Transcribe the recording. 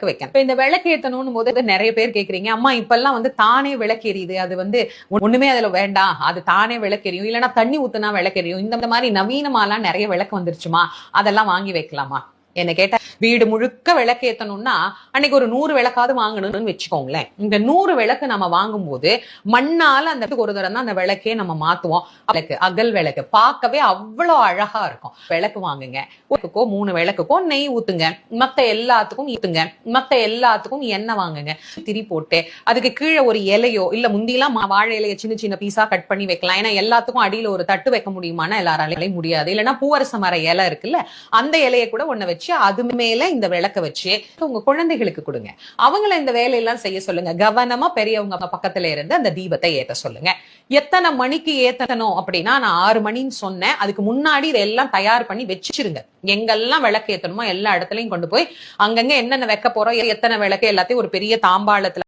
வைக்கணும். இப்ப இந்த விளக்கு ஏத்தணும் போது நிறைய பேர் கேக்குறீங்க, அம்மா இப்பெல்லாம் தானே விளக்கு எரியுது, அது ஒண்ணுமே அதுல வேண்டாம், அது தானே விளக்கு எரியும், இல்லைன்னா தண்ணி ஊத்துனா விளக்கு எரியும், இந்த மாதிரி நவீனமாலாம் நிறைய விளக்கு வந்துருச்சுமா, அதெல்லாம் வாங்கி வைக்கலாமா என்ன கேட்டா, வீடு முழுக்க விளக்கு ஏத்தணும்னா அன்னைக்கு ஒரு 100 விளக்காவது வாங்கணும்னு வச்சுக்கோங்களேன். இந்த 100 விளக்கு நம்ம வாங்கும் போது மண்ணால அந்த ஒரு தரம் தான் அந்த விளக்கே நம்ம மாத்துவோம். விளக்கு அகல் விளக்கு பார்க்கவே அவ்வளவு அழகா இருக்கும். விளக்கு வாங்குங்க, 3 விளக்குக்கோ நெய் ஊத்துங்க, மத்த எல்லாத்துக்கும் எண்ணெய் வாங்குங்க, திரி போட்டு அதுக்கு கீழே ஒரு இலையோ இல்ல முந்திலாம் வாழை இலையை சின்ன சின்ன பீஸா கட் பண்ணி வைக்கலாம். ஏன்னா எல்லாத்துக்கும் அடியில ஒரு தட்டு வைக்க முடியுமானா எல்லாராலையும் முடியாது. இல்லைன்னா பூவரச மர இலை இருக்குல்ல, அந்த இலையை கூட ஒண்ணு வச்சு அது மேல இந்த விளக்க வச்சு உங்க குழந்தைகளுக்கு கொடுங்க. அவங்கள இந்த வேலையெல்லாம் செய்ய சொல்லுங்க. கவனமா பெரியவங்க பக்கத்துல இருந்து அந்த தீபத்தை ஏத்த சொல்லுங்க. எத்தனை மணிக்கு ஏத்தணும் அப்படின்னா, நான் 6 மணின்னு சொன்னேன், அதுக்கு முன்னாடி இதெல்லாம் தயார் பண்ணி வச்சிருங்க. எங்கெல்லாம் விளக்கு ஏத்தணுமோ எல்லா இடத்துலயும் கொண்டு போய் அங்கங்க என்னென்ன வைக்க போறோம், எத்தனை விளக்கு எல்லாத்தையும் ஒரு பெரிய தாம்பாளத்துல